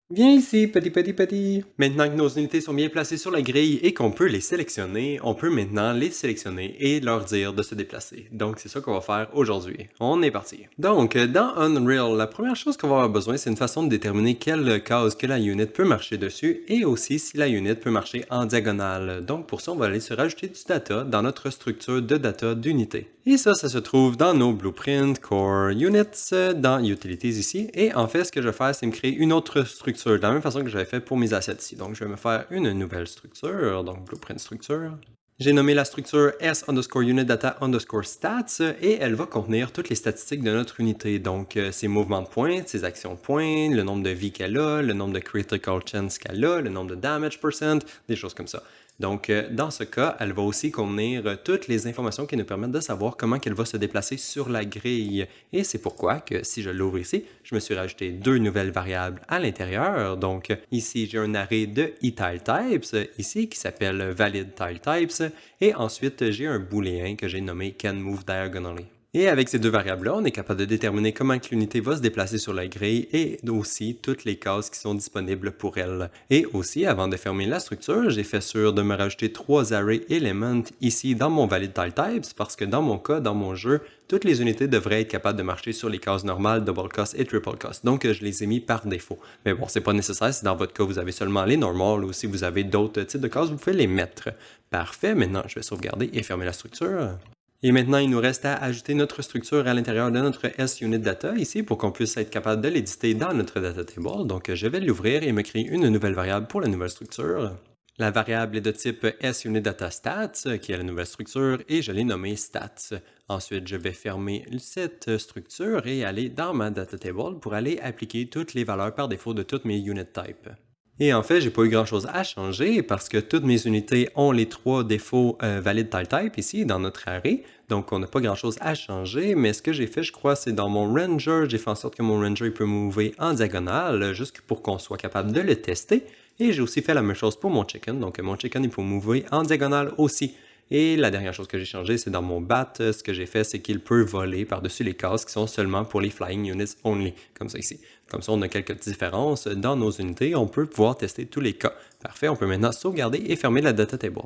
Viens ici, petit. Maintenant que nos unités sont bien placées sur la grille et qu'on peut les sélectionner, on peut maintenant les sélectionner et leur dire de se déplacer. Donc, c'est ça qu'on va faire aujourd'hui. On est parti. Donc, dans Unreal, la première chose qu'on va avoir besoin, c'est une façon de déterminer quelle case que la unit peut marcher dessus et aussi si la unit peut marcher en diagonale. Donc, pour ça, on va aller se rajouter du data dans notre structure de data d'unité. Et ça se trouve dans nos blueprints, core units, dans utilities ici. Et en fait, ce que je vais faire, c'est me créer une autre structure, de la même façon que j'avais fait pour mes assets ici. Donc, je vais me faire une nouvelle structure, donc blueprint structure. J'ai nommé la structure s underscore unit data underscore stats et elle va contenir toutes les statistiques de notre unité. Donc, ses mouvements de points, ses actions de points, le nombre de vies qu'elle a, le nombre de critical chance qu'elle a, le nombre de damage percent, des choses comme ça. Donc, dans ce cas, elle va aussi contenir toutes les informations qui nous permettent de savoir comment elle va se déplacer sur la grille. Et c'est pourquoi que si je l'ouvre ici, je me suis rajouté deux nouvelles variables à l'intérieur. Donc, ici, j'ai un array de eTileTypes, ici, qui s'appelle validTileTypes. Et ensuite, j'ai un booléen que j'ai nommé canMoveDiagonally. Et avec ces deux variables-là, on est capable de déterminer comment l'unité va se déplacer sur la grille et aussi toutes les cases qui sont disponibles pour elle. Et aussi, avant de fermer la structure, j'ai fait sûr de me rajouter trois array elements ici dans mon validTileTypes parce que dans mon cas, dans mon jeu, toutes les unités devraient être capables de marcher sur les cases normales, double cost et triple cost. Donc, je les ai mis par défaut. Mais bon, c'est pas nécessaire si dans votre cas, vous avez seulement les normales ou si vous avez d'autres types de cases, vous pouvez les mettre. Parfait, maintenant, je vais sauvegarder et fermer la structure. Et maintenant, il nous reste à ajouter notre structure à l'intérieur de notre SUnitData ici pour qu'on puisse être capable de l'éditer dans notre data table. Donc, je vais l'ouvrir et me créer une nouvelle variable pour la nouvelle structure. La variable est de type SUnitDataStats, qui est la nouvelle structure, et je l'ai nommée stats. Ensuite, je vais fermer cette structure et aller dans ma data table pour aller appliquer toutes les valeurs par défaut de toutes mes unit types. Et en fait, j'ai pas eu grand chose à changer parce que toutes mes unités ont les trois défauts valid tile type ici dans notre array. Donc, on n'a pas grand chose à changer, mais ce que j'ai fait, je crois, c'est dans mon ranger, j'ai fait en sorte que mon ranger il peut mouver en diagonale, juste pour qu'on soit capable de le tester. Et j'ai aussi fait la même chose pour mon chicken, donc mon chicken il peut mouver en diagonale aussi. Et la dernière chose que j'ai changé, c'est dans mon bat, ce que j'ai fait, c'est qu'il peut voler par-dessus les cases qui sont seulement pour les flying units only, comme ça ici. Comme ça, on a quelques différences dans nos unités, on peut pouvoir tester tous les cas. Parfait, on peut maintenant sauvegarder et fermer la data table.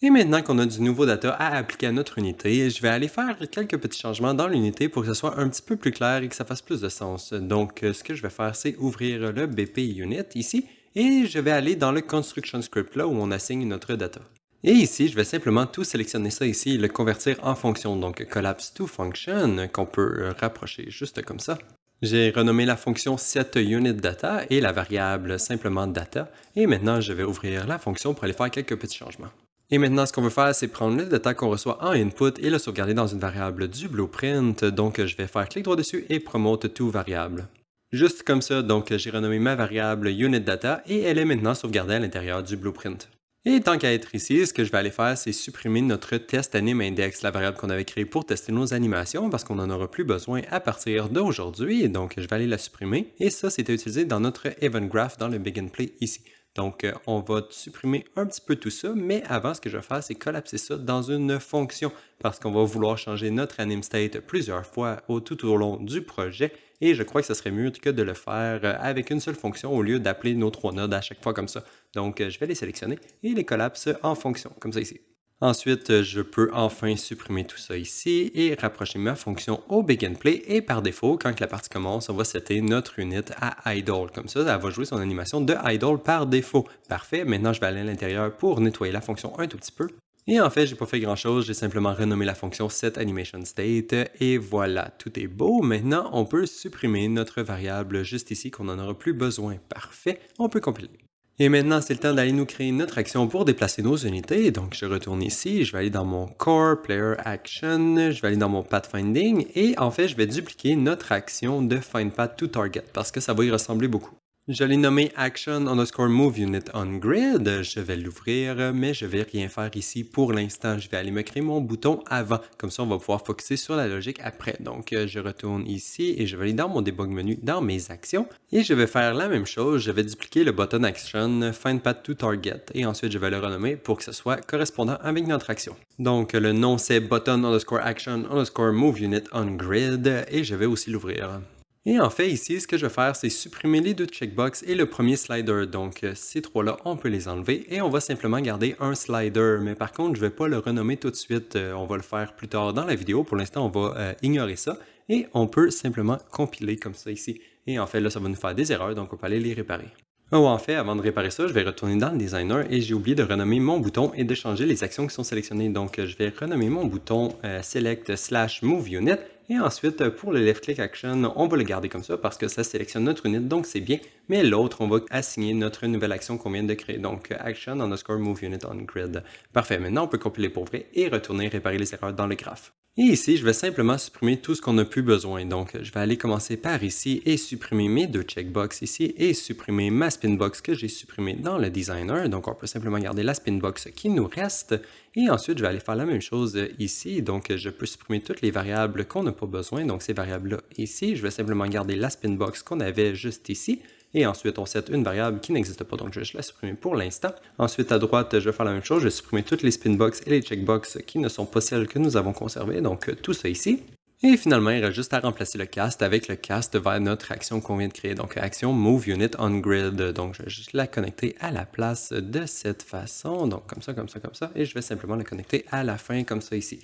Et maintenant qu'on a du nouveau data à appliquer à notre unité, je vais aller faire quelques petits changements dans l'unité pour que ce soit un petit peu plus clair et que ça fasse plus de sens. Donc, ce que je vais faire, c'est ouvrir le BP unit ici et je vais aller dans le construction script là où on assigne notre data. Et ici, je vais simplement tout sélectionner ça ici et le convertir en fonction, donc collapse to function, qu'on peut rapprocher juste comme ça. J'ai renommé la fonction setUnitData et la variable simplement data, et maintenant je vais ouvrir la fonction pour aller faire quelques petits changements. Et maintenant, ce qu'on veut faire, c'est prendre le data qu'on reçoit en input et le sauvegarder dans une variable du blueprint, donc je vais faire clic droit dessus et promote to variable. Juste comme ça, donc j'ai renommé ma variable UnitData et elle est maintenant sauvegardée à l'intérieur du blueprint. Et tant qu'à être ici, ce que je vais aller faire, c'est supprimer notre test anim index, la variable qu'on avait créée pour tester nos animations, parce qu'on n'en aura plus besoin à partir d'aujourd'hui. Donc, je vais aller la supprimer. Et ça, c'était utilisé dans notre event graph dans le begin play ici. Donc, on va supprimer un petit peu tout ça, mais avant, ce que je vais faire, c'est collapser ça dans une fonction, parce qu'on va vouloir changer notre anim state plusieurs fois tout au long du projet. Et je crois que ce serait mieux que de le faire avec une seule fonction au lieu d'appeler nos trois nodes à chaque fois comme ça. Donc, je vais les sélectionner et les collapse en fonction, comme ça ici. Ensuite, je peux enfin supprimer tout ça ici et rapprocher ma fonction au begin play. Et par défaut, quand la partie commence, on va setter notre unit à idle. Comme ça, elle va jouer son animation de idle par défaut. Parfait, maintenant je vais aller à l'intérieur pour nettoyer la fonction un tout petit peu. Et en fait, j'ai pas fait grand chose, j'ai simplement renommé la fonction setAnimationState et voilà, tout est beau. Maintenant, on peut supprimer notre variable juste ici qu'on n'en aura plus besoin. Parfait, on peut compiler. Et maintenant, c'est le temps d'aller nous créer notre action pour déplacer nos unités. Donc, je retourne ici, je vais aller dans mon Core Player Action, je vais aller dans mon Pathfinding et en fait, je vais dupliquer notre action de Find Path to Target parce que ça va y ressembler beaucoup. Je l'ai nommé Action underscore Move Unit on Grid. Je vais l'ouvrir, mais je vais rien faire ici pour l'instant. Je vais aller me créer mon bouton avant. Comme ça, on va pouvoir focuser sur la logique après. Donc, je retourne ici et je vais aller dans mon debug menu, dans mes actions. Et je vais faire la même chose. Je vais dupliquer le button Action Find Path to Target. Et ensuite, je vais le renommer pour que ce soit correspondant avec notre action. Donc, le nom, c'est Button underscore Action underscore Move Unit on Grid. Et je vais aussi l'ouvrir. Et en fait, ici, ce que je vais faire, c'est supprimer les deux checkbox et le premier slider. Donc, ces trois-là, on peut les enlever et on va simplement garder un slider. Mais par contre, je ne vais pas le renommer tout de suite. On va le faire plus tard dans la vidéo. Pour l'instant, on va ignorer ça. Et on peut simplement compiler comme ça ici. Et en fait, là, ça va nous faire des erreurs, donc on peut aller les réparer. Oh, en fait, avant de réparer ça, je vais retourner dans le designer et j'ai oublié de renommer mon bouton et de changer les actions qui sont sélectionnées. Donc, je vais renommer mon bouton select/move unit et ensuite, pour le left click action, on va le garder comme ça parce que ça sélectionne notre unit, donc c'est bien. Mais l'autre, on va assigner notre nouvelle action qu'on vient de créer. Donc, action underscore move unit on grid. Parfait, maintenant on peut compiler pour vrai et retourner réparer les erreurs dans le graphe. Et ici, je vais simplement supprimer tout ce qu'on n'a plus besoin. Donc, je vais aller commencer par ici et supprimer mes deux checkbox ici et supprimer ma spinbox que j'ai supprimée dans le designer. Donc, on peut simplement garder la spinbox qui nous reste. Et ensuite, je vais aller faire la même chose ici. Donc, je peux supprimer toutes les variables qu'on n'a pas besoin. Donc, ces variables-là ici, je vais simplement garder la spinbox qu'on avait juste ici. Et ensuite, on set une variable qui n'existe pas, donc je vais juste la supprimer pour l'instant. Ensuite, à droite, je vais faire la même chose, je vais supprimer toutes les spinbox et les checkbox qui ne sont pas celles que nous avons conservées, donc tout ça ici. Et finalement, il reste juste à remplacer le cast avec le cast vers notre action qu'on vient de créer, donc action Move Unit on Grid. Donc, je vais juste la connecter à la place de cette façon, donc comme ça, comme ça, comme ça, et je vais simplement la connecter à la fin comme ça ici.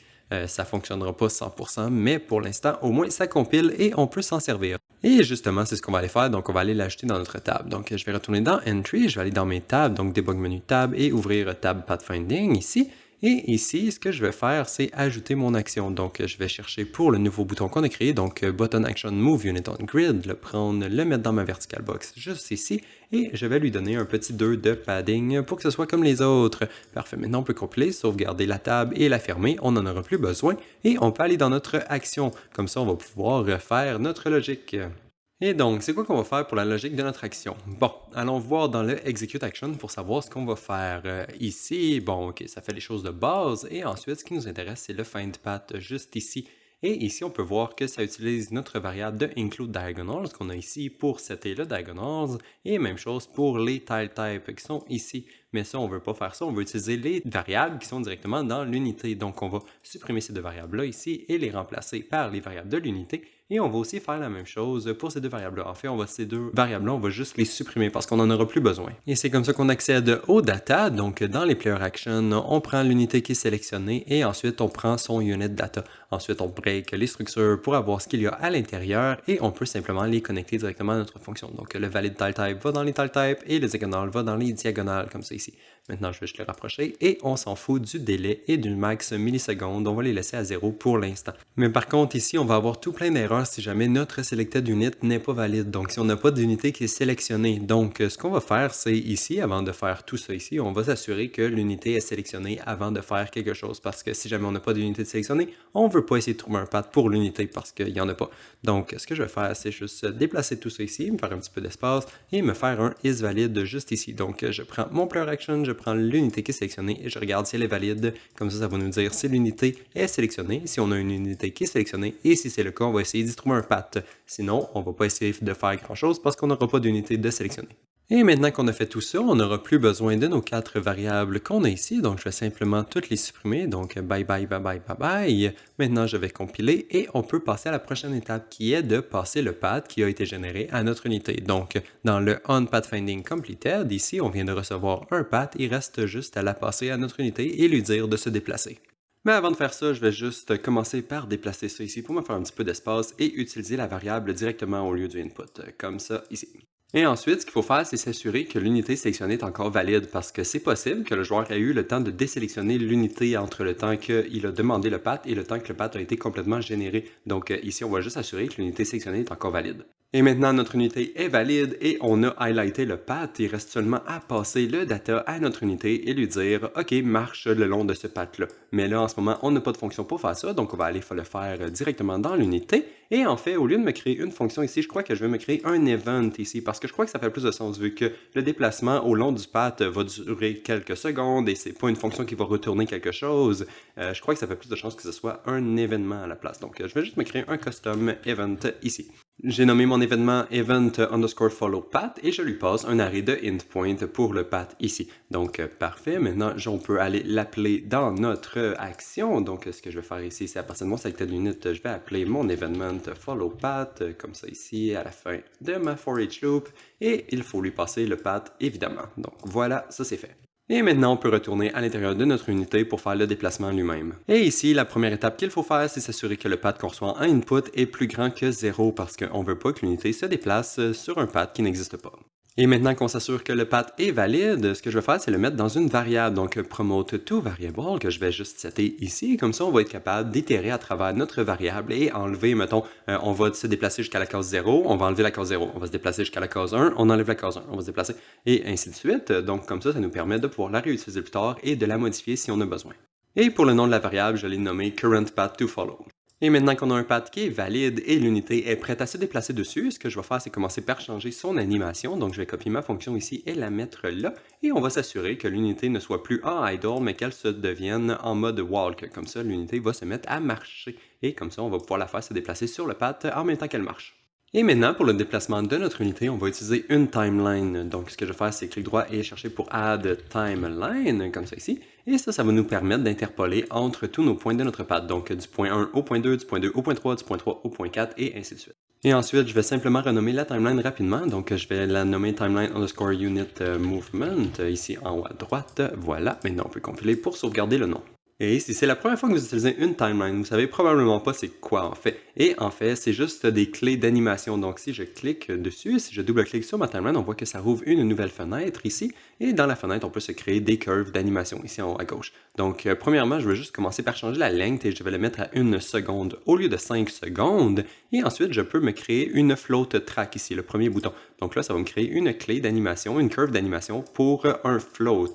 Ça ne fonctionnera pas 100%, mais pour l'instant, au moins, ça compile et on peut s'en servir. Et justement, c'est ce qu'on va aller faire, donc on va aller l'ajouter dans notre table. Donc, je vais retourner dans Entry, je vais aller dans mes tables, donc Debug Menu Tab et ouvrir Tab Pathfinding ici. Et ici, ce que je vais faire, c'est ajouter mon action. Donc, je vais chercher pour le nouveau bouton qu'on a créé, donc Button Action Move Unit on Grid, le prendre, le mettre dans ma vertical box juste ici, et je vais lui donner un petit 2 de padding pour que ce soit comme les autres. Parfait, maintenant on peut compiler, sauvegarder la table et la fermer, on n'en aura plus besoin, et on peut aller dans notre action. Comme ça, on va pouvoir faire notre logique. Et donc, c'est quoi qu'on va faire pour la logique de notre action? Bon, allons voir dans le Execute Action pour savoir ce qu'on va faire. Ici, bon, ok, ça fait les choses de base. Et ensuite, ce qui nous intéresse, c'est le Find Path juste ici. Et ici, on peut voir que ça utilise notre variable de Include Diagonals qu'on a ici pour setter le Diagonals. Et même chose pour les Tile Types qui sont ici. Mais ça, on ne veut pas faire ça. On veut utiliser les variables qui sont directement dans l'unité. Donc, on va supprimer ces deux variables-là ici et les remplacer par les variables de l'unité. Et on va aussi faire la même chose pour ces deux variables-là. En fait, ces deux variables-là, on va juste les supprimer parce qu'on n'en aura plus besoin. Et c'est comme ça qu'on accède aux data. Donc, dans les Player Actions, on prend l'unité qui est sélectionnée et ensuite, on prend son unit data. Ensuite, on break les structures pour avoir ce qu'il y a à l'intérieur et on peut simplement les connecter directement à notre fonction. Donc, le valid tile type va dans les tile types et le diagonal va dans les diagonales, comme ça ici. Maintenant, je vais juste le rapprocher et on s'en fout du délai et du max millisecondes. On va les laisser à 0 pour l'instant. Mais par contre, ici, on va avoir tout plein d'erreurs si jamais notre selected unit n'est pas valide. Donc, si on n'a pas d'unité qui est sélectionnée. Donc, ce qu'on va faire, c'est ici, avant de faire tout ça ici, on va s'assurer que l'unité est sélectionnée avant de faire quelque chose. Parce que si jamais on n'a pas d'unité sélectionnée, on ne veut pas essayer de trouver un path pour l'unité parce qu'il n'y en a pas. Donc, ce que je vais faire, c'est juste déplacer tout ça ici, me faire un petit peu d'espace et me faire un isValid juste ici. Donc, je prends mon player action, je prends l'unité qui est sélectionnée et je regarde si elle est valide. Comme ça va nous dire si l'unité est sélectionnée, si on a une unité qui est sélectionnée et si c'est le cas, on va essayer d'y trouver un path. Sinon, on ne va pas essayer de faire grand chose parce qu'on n'aura pas d'unité de sélectionner. Et maintenant qu'on a fait tout ça, on n'aura plus besoin de nos 4 variables qu'on a ici. Donc, je vais simplement toutes les supprimer. Donc, bye bye, bye bye, bye bye. Maintenant, je vais compiler et on peut passer à la prochaine étape qui est de passer le path qui a été généré à notre unité. Donc, dans le onPathFinding completed, ici, on vient de recevoir un path. Il reste juste à la passer à notre unité et lui dire de se déplacer. Mais avant de faire ça, je vais juste commencer par déplacer ça ici pour me faire un petit peu d'espace et utiliser la variable directement au lieu du input, comme ça ici. Et ensuite, ce qu'il faut faire, c'est s'assurer que l'unité sélectionnée est encore valide parce que c'est possible que le joueur ait eu le temps de désélectionner l'unité entre le temps qu'il a demandé le path et le temps que le path a été complètement généré. Donc ici, on va juste assurer que l'unité sélectionnée est encore valide. Et maintenant, notre unité est valide et on a highlighté le path. Il reste seulement à passer le data à notre unité et lui dire « OK, marche le long de ce path-là ». Mais là, en ce moment, on n'a pas de fonction pour faire ça, donc on va aller le faire directement dans l'unité. Et en fait, au lieu de me créer une fonction ici, je crois que je vais me créer un event ici parce que je crois que ça fait plus de sens vu que le déplacement au long du path va durer quelques secondes et c'est pas une fonction qui va retourner quelque chose. Je crois que ça fait plus de chances que ce soit un événement à la place. Donc, je vais juste me créer un custom event ici. J'ai nommé mon événement event underscore follow path et je lui passe un arrêt de endpoint pour le path ici. Donc, parfait. Maintenant, on peut aller l'appeler dans notre action. Donc, ce que je vais faire ici, c'est à partir de mon selected unit, je vais appeler mon événement follow path, comme ça ici, à la fin de ma for each loop. Et il faut lui passer le path, évidemment. Donc, voilà, ça c'est fait. Et maintenant, on peut retourner à l'intérieur de notre unité pour faire le déplacement lui-même. Et ici, la première étape qu'il faut faire, c'est s'assurer que le path qu'on reçoit en input est plus grand que 0 parce qu'on ne veut pas que l'unité se déplace sur un path qui n'existe pas. Et maintenant qu'on s'assure que le path est valide, ce que je vais faire, c'est le mettre dans une variable, donc promote to variable, que je vais juste setter ici. Comme ça, on va être capable d'itérer à travers notre variable et enlever, mettons, on va se déplacer jusqu'à la case 0, on va enlever la case 0, on va se déplacer jusqu'à la case 1, on enlève la case 1, on va se déplacer, et ainsi de suite. Donc comme ça nous permet de pouvoir la réutiliser plus tard et de la modifier si on a besoin. Et pour le nom de la variable, je l'ai nommé current path to follow. Et maintenant qu'on a un path qui est valide et l'unité est prête à se déplacer dessus, ce que je vais faire, c'est commencer par changer son animation. Donc, je vais copier ma fonction ici et la mettre là. Et on va s'assurer que l'unité ne soit plus en idle, mais qu'elle se devienne en mode walk. Comme ça, l'unité va se mettre à marcher. Et comme ça, on va pouvoir la faire se déplacer sur le path en même temps qu'elle marche. Et maintenant, pour le déplacement de notre unité, on va utiliser une timeline. Donc, ce que je vais faire, c'est clic droit et chercher pour Add Timeline, comme ça ici. Et ça va nous permettre d'interpoler entre tous nos points de notre path. Donc, du point 1 au point 2, du point 2 au point 3, du point 3 au point 4, et ainsi de suite. Et ensuite, je vais simplement renommer la timeline rapidement. Donc, je vais la nommer timeline underscore unit movement, ici en haut à droite. Voilà, maintenant on peut compiler pour sauvegarder le nom. Et si c'est la première fois que vous utilisez une timeline, vous savez probablement pas c'est quoi en fait. Et en fait, c'est juste des clés d'animation. Donc si je clique dessus, si je double-clique sur ma timeline, on voit que ça rouvre une nouvelle fenêtre ici. Et dans la fenêtre, on peut se créer des curves d'animation ici en haut à gauche. Donc premièrement, je vais juste commencer par changer la length et je vais le mettre à 1 seconde au lieu de 5 secondes. Et ensuite, je peux me créer une float track ici, le premier bouton. Donc là, ça va me créer une clé d'animation, une curve d'animation pour un float.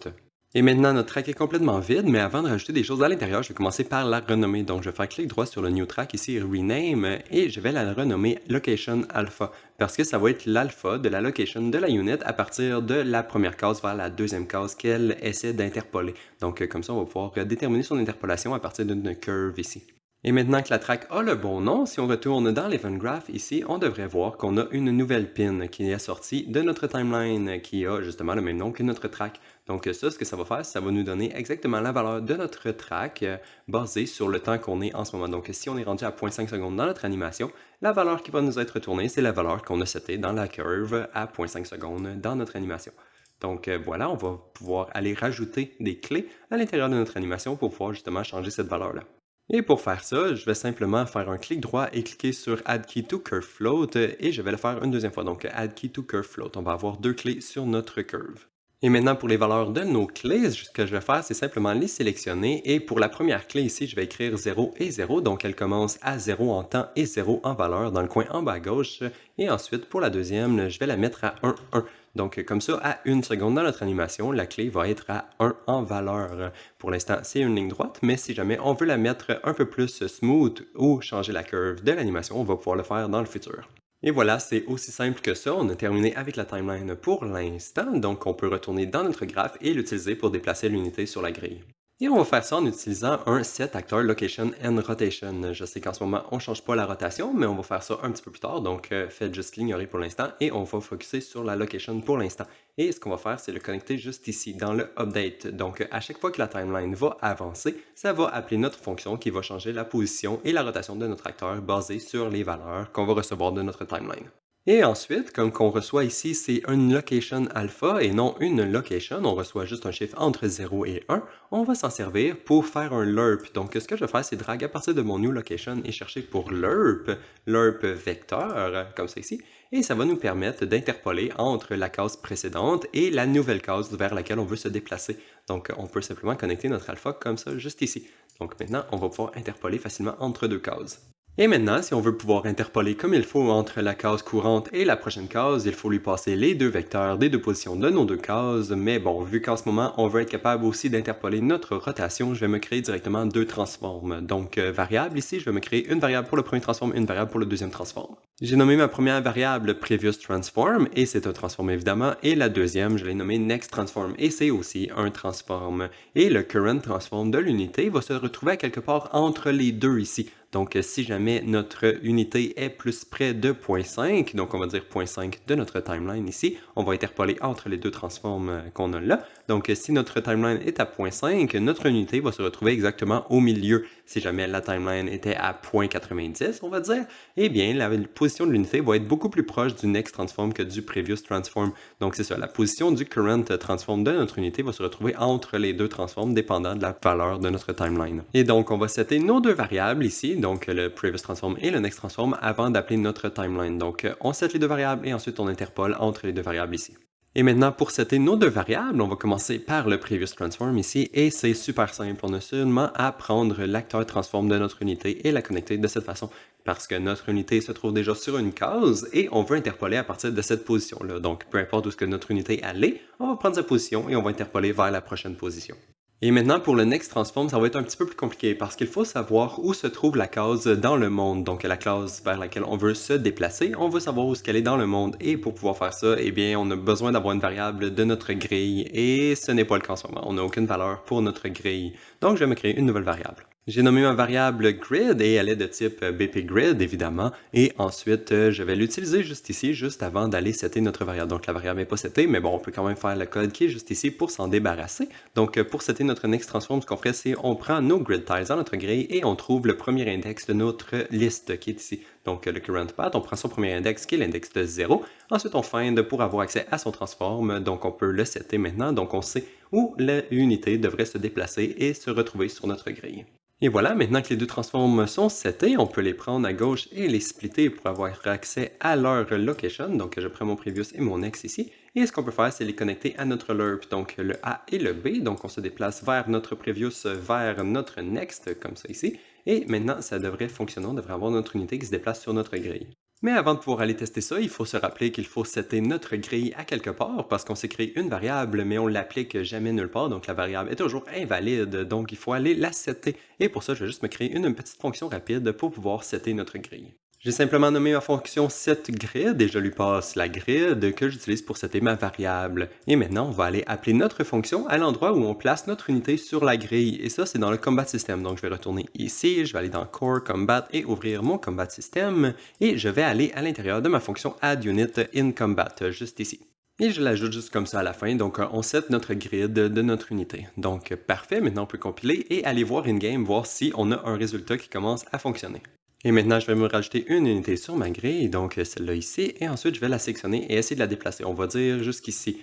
Et maintenant, notre track est complètement vide, mais avant de rajouter des choses à l'intérieur, je vais commencer par la renommer. Donc, je vais faire clic droit sur le New Track ici, Rename, et je vais la renommer Location Alpha, parce que ça va être l'alpha de la location de la unit à partir de la première case vers la deuxième case qu'elle essaie d'interpoler. Donc, comme ça, on va pouvoir déterminer son interpolation à partir d'une curve ici. Et maintenant que la track a le bon nom, si on retourne dans l'Event Graph ici, on devrait voir qu'on a une nouvelle pin qui est sortie de notre timeline qui a justement le même nom que notre track. Donc ça, ce que ça va faire, ça va nous donner exactement la valeur de notre track basée sur le temps qu'on est en ce moment. Donc si on est rendu à 0.5 secondes dans notre animation, la valeur qui va nous être retournée, c'est la valeur qu'on a setée dans la curve à 0.5 secondes dans notre animation. Donc voilà, on va pouvoir aller rajouter des clés à l'intérieur de notre animation pour pouvoir justement changer cette valeur-là. Et pour faire ça, je vais simplement faire un clic droit et cliquer sur Add Key to Curve Float et je vais le faire une deuxième fois. Donc Add Key to Curve Float, on va avoir deux clés sur notre curve. Et maintenant pour les valeurs de nos clés, ce que je vais faire, c'est simplement les sélectionner et pour la première clé ici, je vais écrire 0 et 0, donc elle commence à 0 en temps et 0 en valeur dans le coin en bas à gauche. Et ensuite pour la deuxième, je vais la mettre à 1, 1. Donc comme ça, à 1 seconde dans notre animation, la clé va être à 1 en valeur. Pour l'instant, c'est une ligne droite, mais si jamais on veut la mettre un peu plus smooth ou changer la curve de l'animation, on va pouvoir le faire dans le futur. Et voilà, c'est aussi simple que ça. On a terminé avec la timeline pour l'instant, donc on peut retourner dans notre graphe et l'utiliser pour déplacer l'unité sur la grille. Et on va faire ça en utilisant un set actor location and rotation. Je sais qu'en ce moment, on ne change pas la rotation, mais on va faire ça un petit peu plus tard. Donc, faites juste l'ignorer pour l'instant et on va focuser sur la location pour l'instant. Et ce qu'on va faire, c'est le connecter juste ici, dans le update. Donc, à chaque fois que la timeline va avancer, ça va appeler notre fonction qui va changer la position et la rotation de notre acteur basée sur les valeurs qu'on va recevoir de notre timeline. Et ensuite, comme qu'on reçoit ici, c'est une location alpha et non une location, on reçoit juste un chiffre entre 0 et 1, on va s'en servir pour faire un lerp. Donc ce que je vais faire, c'est draguer à partir de mon new location et chercher pour lerp vecteur, comme ça ici, et ça va nous permettre d'interpoler entre la case précédente et la nouvelle case vers laquelle on veut se déplacer. Donc on peut simplement connecter notre alpha comme ça, juste ici. Donc maintenant, on va pouvoir interpoler facilement entre deux cases. Et maintenant, si on veut pouvoir interpoler comme il faut entre la case courante et la prochaine case, il faut lui passer les deux vecteurs des deux positions de nos deux cases. Mais bon, vu qu'en ce moment, on veut être capable aussi d'interpoler notre rotation, je vais me créer directement deux transformes. Donc, variable ici, je vais me créer une variable pour le premier transform, une variable pour le deuxième transform. J'ai nommé ma première variable Previous Transform et c'est un transform évidemment, et la deuxième, je l'ai nommé Next Transform et c'est aussi un transform. Et le Current Transform de l'unité va se retrouver à quelque part entre les deux ici. Donc si jamais notre unité est plus près de 0.5, donc on va dire 0.5 de notre timeline ici, on va interpoler entre les deux transforms qu'on a là. Donc si notre timeline est à 0.5, notre unité va se retrouver exactement au milieu. Si jamais la timeline était à 0.90, on va dire, eh bien la position de l'unité va être beaucoup plus proche du Next Transform que du Previous Transform. Donc c'est ça, la position du Current Transform de notre unité va se retrouver entre les deux transforms dépendant de la valeur de notre timeline. Et donc on va setter nos deux variables ici, donc le Previous Transform et le Next Transform, avant d'appeler notre timeline. Donc on set les deux variables et ensuite on interpole entre les deux variables ici. Et maintenant, pour setter nos deux variables, on va commencer par le Previous Transform ici, et c'est super simple. On a seulement à prendre l'acteur transform de notre unité et la connecter de cette façon, parce que notre unité se trouve déjà sur une case, et on veut interpoler à partir de cette position-là. Donc, peu importe où ce que notre unité allait, on va prendre sa position et on va interpoler vers la prochaine position. Et maintenant, pour le Next Transform, ça va être un petit peu plus compliqué parce qu'il faut savoir où se trouve la case dans le monde, donc la case vers laquelle on veut se déplacer. On veut savoir où est-ce qu'elle est dans le monde et pour pouvoir faire ça, eh bien, on a besoin d'avoir une variable de notre grille et ce n'est pas le cas en ce moment. On n'a aucune valeur pour notre grille. Donc, je vais me créer une nouvelle variable. J'ai nommé ma variable grid et elle est de type bpgrid évidemment et ensuite je vais l'utiliser juste ici, juste avant d'aller setter notre variable. Donc la variable n'est pas settée, mais bon, on peut quand même faire le code qui est juste ici pour s'en débarrasser. Donc pour setter notre next transform, ce qu'on ferait, c'est on prend nos grid tiles dans notre grille et on trouve le premier index de notre liste qui est ici. Donc le current path, on prend son premier index qui est l'index de 0. Ensuite on find pour avoir accès à son transform, donc on peut le setter maintenant, donc on sait où l'unité devrait se déplacer et se retrouver sur notre grille. Et voilà, maintenant que les deux transforms sont setés, on peut les prendre à gauche et les splitter pour avoir accès à leur location. Donc je prends mon previous et mon next ici. Et ce qu'on peut faire, c'est les connecter à notre lerp, donc le A et le B. Donc on se déplace vers notre previous, vers notre next, comme ça ici. Et maintenant, ça devrait fonctionner, on devrait avoir notre unité qui se déplace sur notre grille. Mais avant de pouvoir aller tester ça, il faut se rappeler qu'il faut setter notre grille à quelque part parce qu'on s'est créé une variable, mais on l'applique jamais nulle part, donc la variable est toujours invalide, donc il faut aller la setter. Et pour ça, je vais juste me créer une petite fonction rapide pour pouvoir setter notre grille. J'ai simplement nommé ma fonction setGrid et je lui passe la grid que j'utilise pour setter ma variable. Et maintenant, on va aller appeler notre fonction à l'endroit où on place notre unité sur la grille. Et ça, c'est dans le Combat System. Donc, je vais retourner ici, je vais aller dans Core Combat et ouvrir mon Combat System. Et je vais aller à l'intérieur de ma fonction AddUnit in Combat, juste ici. Et je l'ajoute juste comme ça à la fin, donc on set notre grid de notre unité. Donc parfait, maintenant on peut compiler et aller voir in-game, voir si on a un résultat qui commence à fonctionner. Et maintenant, je vais me rajouter une unité sur ma grille, donc celle-là ici, et ensuite je vais la sectionner et essayer de la déplacer. On va dire jusqu'ici.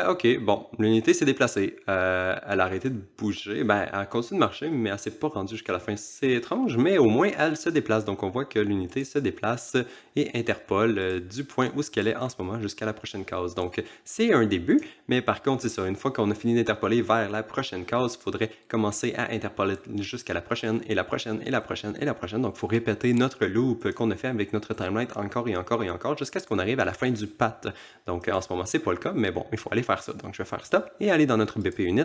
Ok, bon, l'unité s'est déplacée. Elle a arrêté de bouger. Ben, elle continue de marcher, mais elle s'est pas rendue jusqu'à la fin. C'est étrange, mais au moins, elle se déplace. Donc, on voit que l'unité se déplace et interpole du point où ce qu'elle est en ce moment jusqu'à la prochaine case. Donc, c'est un début, mais par contre, c'est ça. Une fois qu'on a fini d'interpoler vers la prochaine case, il faudrait commencer à interpoler jusqu'à la prochaine, et la prochaine, et la prochaine, et la prochaine. Donc, il faut répéter notre loop qu'on a fait avec notre timeline encore et encore et encore jusqu'à ce qu'on arrive à la fin du path. Donc, en ce moment, c'est pas le cas, mais bon, il faut aller faire ça. Donc, je vais faire stop et aller dans notre BP unit.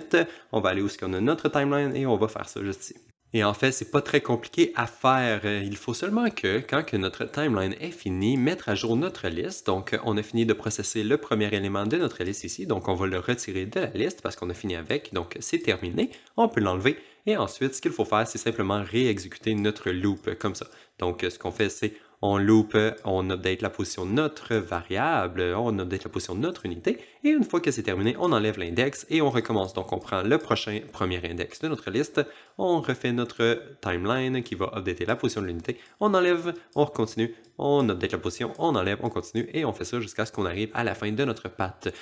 On va aller où est-ce qu'on a notre timeline et on va faire ça juste ici. Et en fait, c'est pas très compliqué à faire. Il faut seulement que, quand que notre timeline est finie, mettre à jour notre liste. Donc, on a fini de processer le premier élément de notre liste ici. Donc, on va le retirer de la liste parce qu'on a fini avec. Donc, c'est terminé. On peut l'enlever. Et ensuite, ce qu'il faut faire, c'est simplement réexécuter notre loop comme ça. Donc, ce qu'on fait, c'est on loop, on update la position de notre variable, on update la position de notre unité, et une fois que c'est terminé, on enlève l'index et on recommence. Donc on prend le prochain premier index de notre liste, on refait notre timeline qui va updater la position de l'unité, on enlève, on continue, on update la position, on enlève, on continue, et on fait ça jusqu'à ce qu'on arrive à la fin de notre path.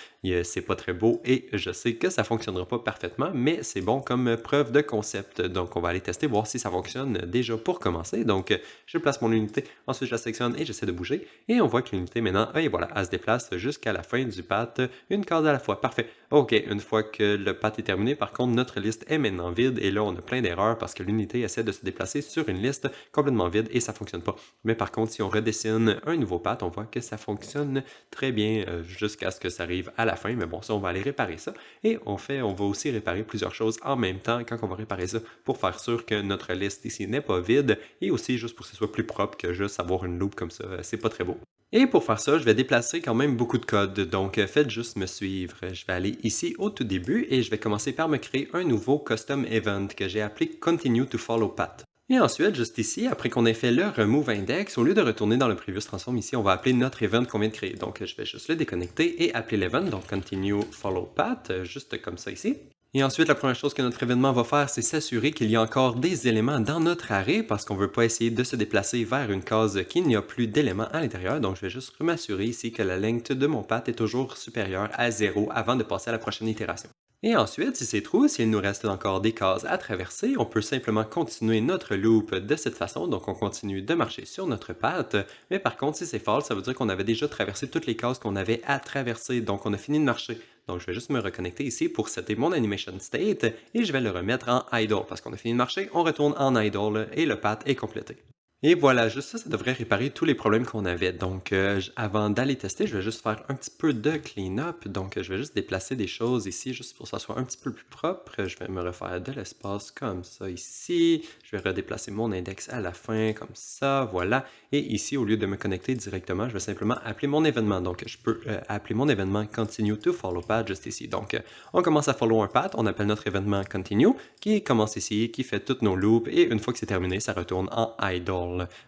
C'est pas très beau et je sais que ça fonctionnera pas parfaitement, mais c'est bon comme preuve de concept. Donc on va aller tester, voir si ça fonctionne déjà pour commencer. Donc je place mon unité, ensuite je la sélectionne et j'essaie de bouger. Et on voit que l'unité maintenant, et voilà, elle se déplace jusqu'à la fin du path, une case à la fois. Parfait. Ok, une fois que le path est terminé, par contre, notre liste est maintenant vide. Et là, on a plein d'erreurs parce que l'unité essaie de se déplacer sur une liste complètement vide et ça fonctionne pas. Mais par contre, si on redessine un nouveau path, on voit que ça fonctionne très bien jusqu'à ce que ça arrive à la fin. Mais bon, ça, on va aller réparer ça. Et on va aussi réparer plusieurs choses en même temps quand on va réparer ça pour faire sûr que notre liste ici n'est pas vide et aussi juste pour que ce soit plus propre que juste avoir une loupe comme ça. C'est pas très beau. Et pour faire ça, je vais déplacer quand même beaucoup de code, donc faites juste me suivre. Je vais aller ici au tout début et je vais commencer par me créer un nouveau custom event que j'ai appelé Continue to Follow Path. Et ensuite, juste ici, après qu'on ait fait le remove index, au lieu de retourner dans le previous transform ici, on va appeler notre event qu'on vient de créer. Donc je vais juste le déconnecter et appeler l'event, donc Continue Follow Path, juste comme ça ici. Et ensuite, la première chose que notre événement va faire, c'est s'assurer qu'il y a encore des éléments dans notre arrêt parce qu'on ne veut pas essayer de se déplacer vers une case qui n'y a plus d'éléments à l'intérieur. Donc, je vais juste m'assurer ici que la length de mon path est toujours supérieure à 0 avant de passer à la prochaine itération. Et ensuite, si c'est true, s'il nous reste encore des cases à traverser, on peut simplement continuer notre loop de cette façon. Donc, on continue de marcher sur notre path. Mais par contre, si c'est false, ça veut dire qu'on avait déjà traversé toutes les cases qu'on avait à traverser. Donc, on a fini de marcher. Donc, je vais juste me reconnecter ici pour setter mon animation state et je vais le remettre en idle parce qu'on a fini de marcher, on retourne en idle et le path est complété. Et voilà, juste ça, ça devrait réparer tous les problèmes qu'on avait. Donc, avant d'aller tester, je vais juste faire un petit peu de clean-up. Donc, je vais juste déplacer des choses ici, juste pour que ça soit un petit peu plus propre. Je vais me refaire de l'espace comme ça ici. Je vais redéplacer mon index à la fin, comme ça, voilà. Et ici, au lieu de me connecter directement, je vais simplement appeler mon événement. Donc, je peux appeler mon événement Continue to Follow Path juste ici. Donc, on commence à follow un path, on appelle notre événement Continue, qui commence ici, qui fait toutes nos loops, et une fois que c'est terminé, ça retourne en idle.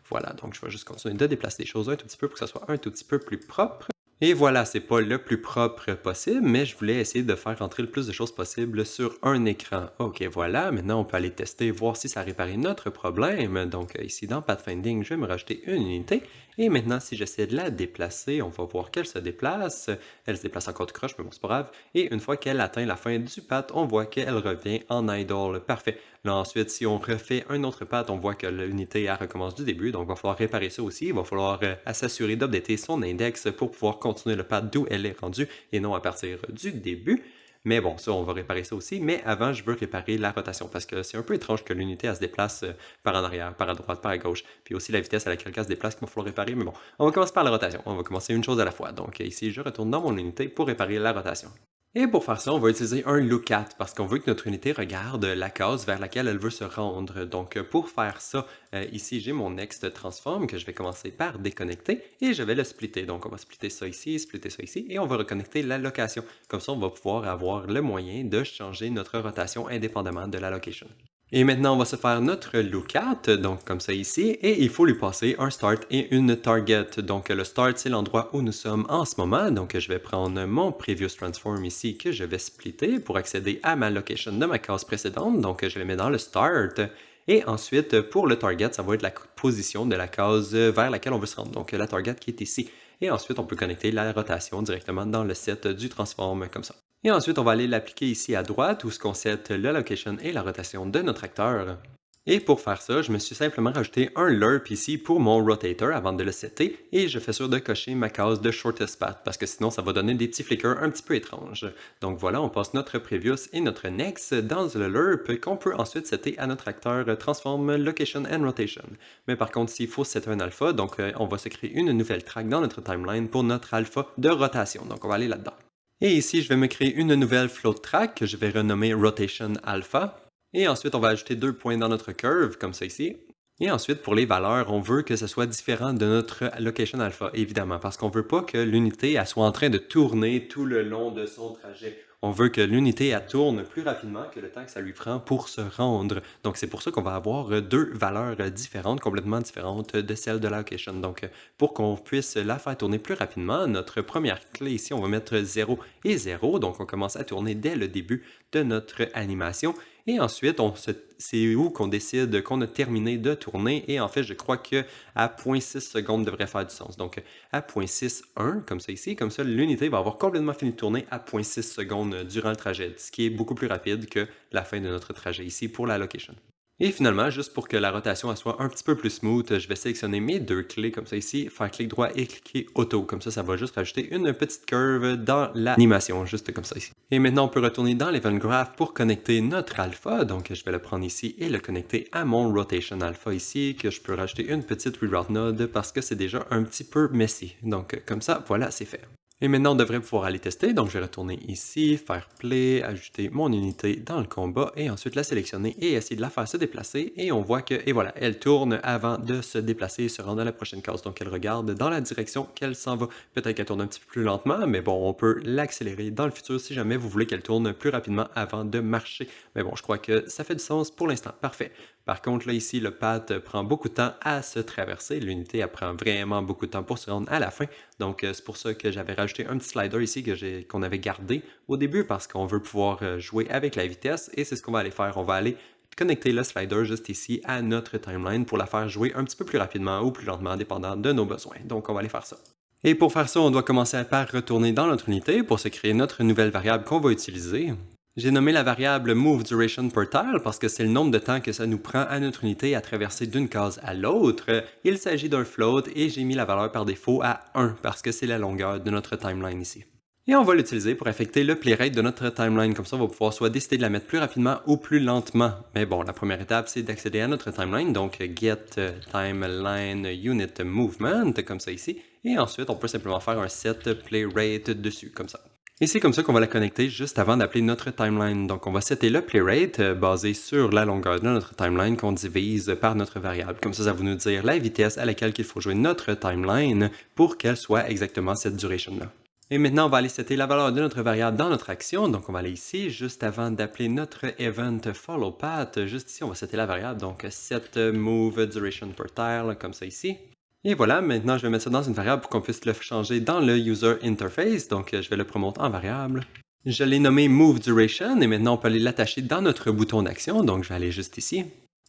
Voilà, donc je vais juste continuer de déplacer les choses un tout petit peu pour que ça soit un tout petit peu plus propre. Et voilà, c'est pas le plus propre possible, mais je voulais essayer de faire rentrer le plus de choses possible sur un écran. Ok, voilà, maintenant on peut aller tester, voir si ça a réparé notre problème. Donc ici dans Pathfinding, je vais me rajouter une unité. Et maintenant, si j'essaie de la déplacer, on va voir qu'elle se déplace. Elle se déplace encore de croche, mais bon, c'est pas grave. Et une fois qu'elle atteint la fin du path, on voit qu'elle revient en idle. Parfait. Là, ensuite, si on refait un autre path, on voit que l'unité elle recommence du début. Donc, il va falloir réparer ça aussi. Il va falloir s'assurer d'updater son index pour pouvoir continuer le path d'où elle est rendue et non à partir du début. Mais bon, ça, on va réparer ça aussi. Mais avant, je veux réparer la rotation parce que c'est un peu étrange que l'unité, elle se déplace par en arrière, par à droite, par à gauche. Puis aussi la vitesse à laquelle elle se déplace qu'il va falloir réparer. Mais bon, on va commencer par la rotation. On va commencer une chose à la fois. Donc ici, je retourne dans mon unité pour réparer la rotation. Et pour faire ça, on va utiliser un lookat parce qu'on veut que notre unité regarde la case vers laquelle elle veut se rendre. Donc pour faire ça, ici j'ai mon next transform que je vais commencer par déconnecter et je vais le splitter. Donc on va splitter ça ici et on va reconnecter la location. Comme ça, on va pouvoir avoir le moyen de changer notre rotation indépendamment de la location. Et maintenant, on va se faire notre lookat, donc comme ça ici, et il faut lui passer un start et une target. Donc le start, c'est l'endroit où nous sommes en ce moment. Donc je vais prendre mon previous transform ici que je vais splitter pour accéder à ma location de ma case précédente. Donc je le mets dans le start. Et ensuite, pour le target, ça va être la position de la case vers laquelle on veut se rendre. Donc la target qui est ici. Et ensuite, on peut connecter la rotation directement dans le set du transform comme ça. Et ensuite, on va aller l'appliquer ici à droite où ce qu'on set la location et la rotation de notre acteur. Et pour faire ça, je me suis simplement rajouté un lerp ici pour mon rotator avant de le setter et je fais sûr de cocher ma case de shortest path parce que sinon ça va donner des petits flickers un petit peu étranges. Donc voilà, on passe notre previous et notre next dans le lerp qu'on peut ensuite setter à notre acteur transform location and rotation. Mais par contre, s'il faut setter un alpha, donc on va se créer une nouvelle track dans notre timeline pour notre alpha de rotation. Donc on va aller là-dedans. Et ici, je vais me créer une nouvelle float track que je vais renommer Rotation Alpha. Et ensuite, on va ajouter 2 points dans notre curve, comme ça ici. Et ensuite, pour les valeurs, on veut que ce soit différent de notre location alpha, évidemment, parce qu'on ne veut pas que l'unité soit en train de tourner tout le long de son trajet. On veut que l'unité tourne plus rapidement que le temps que ça lui prend pour se rendre. Donc, c'est pour ça qu'on va avoir deux valeurs différentes, complètement différentes de celles de la location. Donc, pour qu'on puisse la faire tourner plus rapidement, notre première clé ici, on va mettre 0 et 0. Donc, on commence à tourner dès le début de notre animation. Et ensuite, c'est où qu'on décide qu'on a terminé de tourner. Et en fait, je crois que à 0.6 secondes devrait faire du sens. Donc, à 0.61, comme ça ici, comme ça, l'unité va avoir complètement fini de tourner à 0.6 secondes durant le trajet, ce qui est beaucoup plus rapide que la fin de notre trajet ici pour la location. Et finalement, juste pour que la rotation elle soit un petit peu plus smooth, je vais sélectionner mes deux clés comme ça ici, faire clic droit et cliquer auto. Comme ça va juste rajouter une petite curve dans l'animation, juste comme ça ici. Et maintenant, on peut retourner dans l'Event Graph pour connecter notre alpha. Donc, je vais le prendre ici et le connecter à mon Rotation Alpha ici, que je peux rajouter une petite Reroute Node parce que c'est déjà un petit peu messy. Donc, comme ça, voilà, c'est fait. Et maintenant, on devrait pouvoir aller tester. Donc, je vais retourner ici, faire play, ajouter mon unité dans le combat et ensuite la sélectionner et essayer de la faire se déplacer. Et on voit que, et voilà, elle tourne avant de se déplacer et se rendre à la prochaine case. Donc, elle regarde dans la direction qu'elle s'en va. Peut-être qu'elle tourne un petit peu plus lentement, mais bon, on peut l'accélérer dans le futur si jamais vous voulez qu'elle tourne plus rapidement avant de marcher. Mais bon, je crois que ça fait du sens pour l'instant. Parfait. Par contre, là, ici, le path prend beaucoup de temps à se traverser. L'unité, elle prend vraiment beaucoup de temps pour se rendre à la fin. Donc, c'est pour ça que j'avais rajouté un petit slider ici qu'on avait gardé au début parce qu'on veut pouvoir jouer avec la vitesse. Et c'est ce qu'on va aller faire. On va aller connecter le slider juste ici à notre timeline pour la faire jouer un petit peu plus rapidement ou plus lentement, dépendant de nos besoins. Donc, on va aller faire ça. Et pour faire ça, on doit commencer par retourner dans notre unité pour se créer notre nouvelle variable qu'on va utiliser. J'ai nommé la variable Move Duration per Tile parce que c'est le nombre de temps que ça nous prend à notre unité à traverser d'une case à l'autre. Il s'agit d'un float et j'ai mis la valeur par défaut à 1 parce que c'est la longueur de notre timeline ici. Et on va l'utiliser pour affecter le playrate de notre timeline. Comme ça, on va pouvoir soit décider de la mettre plus rapidement ou plus lentement. Mais bon, la première étape, c'est d'accéder à notre timeline. Donc, get timeline unit movement, comme ça ici. Et ensuite, on peut simplement faire un set playrate dessus, comme ça. Et c'est comme ça qu'on va la connecter juste avant d'appeler notre timeline. Donc, on va setter le playrate basé sur la longueur de notre timeline qu'on divise par notre variable. Comme ça va nous dire la vitesse à laquelle il faut jouer notre timeline pour qu'elle soit exactement cette duration-là. Et maintenant, on va aller setter la valeur de notre variable dans notre action. Donc, on va aller ici, juste avant d'appeler notre event follow path. Juste ici, on va setter la variable. Donc, set move duration per tile, comme ça ici. Et voilà, maintenant je vais mettre ça dans une variable pour qu'on puisse le changer dans le user interface. Donc je vais le promoter en variable. Je l'ai nommé Move Duration et maintenant on peut aller l'attacher dans notre bouton d'action. Donc je vais aller juste ici.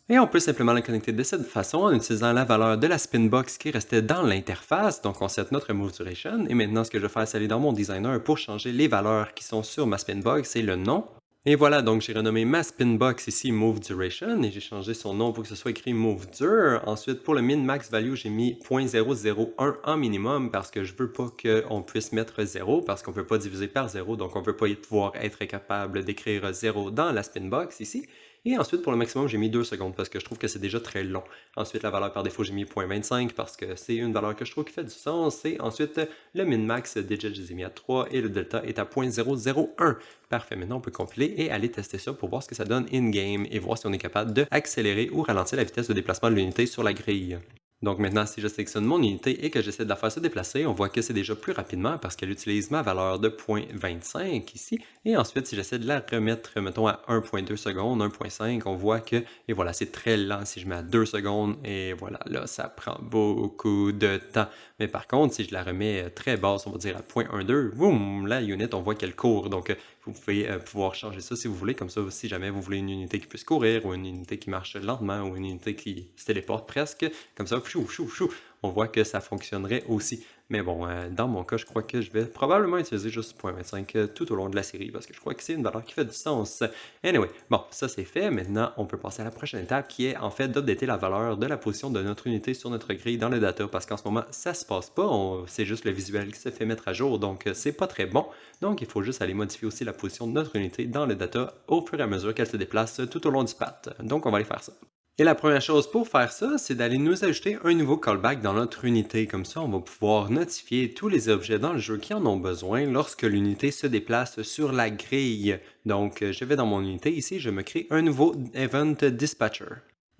Et on peut simplement le connecter de cette façon en utilisant la valeur de la spinbox qui restait dans l'interface. Donc on set notre Move Duration. Et maintenant ce que je vais faire, c'est aller dans mon designer pour changer les valeurs qui sont sur ma spinbox et le nom. Et voilà, donc j'ai renommé ma spinbox ici Move Duration et j'ai changé son nom pour que ce soit écrit Move Dur. Ensuite, pour le min-max value, j'ai mis 0.001 en minimum parce que je veux pas qu'on puisse mettre 0 parce qu'on peut pas diviser par 0, donc on peut pas pouvoir être capable d'écrire 0 dans la spinbox ici. Et ensuite, pour le maximum, j'ai mis 2 secondes parce que je trouve que c'est déjà très long. Ensuite, la valeur par défaut, j'ai mis 0.25 parce que c'est une valeur que je trouve qui fait du sens. Et ensuite, le min-max digit, je les ai mis à 3 et le delta est à 0.001. Parfait, maintenant on peut compiler et aller tester ça pour voir ce que ça donne in-game et voir si on est capable d'accélérer ou ralentir la vitesse de déplacement de l'unité sur la grille. Donc maintenant, si je sélectionne mon unité et que j'essaie de la faire se déplacer, on voit que c'est déjà plus rapidement parce qu'elle utilise ma valeur de 0.25 ici. Et ensuite, si j'essaie de la remettre, mettons, à 1.2 secondes, 1.5, on voit que, et voilà, c'est très lent si je mets à 2 secondes. Et voilà, là, ça prend beaucoup de temps. Mais par contre, si je la remets très basse, on va dire à 0.12, boum, la unit, on voit qu'elle court. Donc, vous pouvez pouvoir changer ça si vous voulez. Comme ça, si jamais vous voulez une unité qui puisse courir ou une unité qui marche lentement ou une unité qui se téléporte presque, comme ça, chou, chou, chou, on voit que ça fonctionnerait aussi. Mais bon, dans mon cas, je crois que je vais probablement utiliser juste 0.25 tout au long de la série parce que je crois que c'est une valeur qui fait du sens. Anyway, bon, ça c'est fait. Maintenant, on peut passer à la prochaine étape qui est en fait d'updater la valeur de la position de notre unité sur notre grille dans le data parce qu'en ce moment, ça se passe pas. C'est juste le visuel qui se fait mettre à jour, donc c'est pas très bon. Donc, il faut juste aller modifier aussi la position de notre unité dans le data au fur et à mesure qu'elle se déplace tout au long du path. Donc, on va aller faire ça. Et la première chose pour faire ça, c'est d'aller nous ajouter un nouveau callback dans notre unité. Comme ça, on va pouvoir notifier tous les objets dans le jeu qui en ont besoin lorsque l'unité se déplace sur la grille. Donc, je vais dans mon unité ici, je me crée un nouveau Event Dispatcher.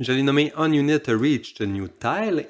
Je l'ai nommé OnUnitReached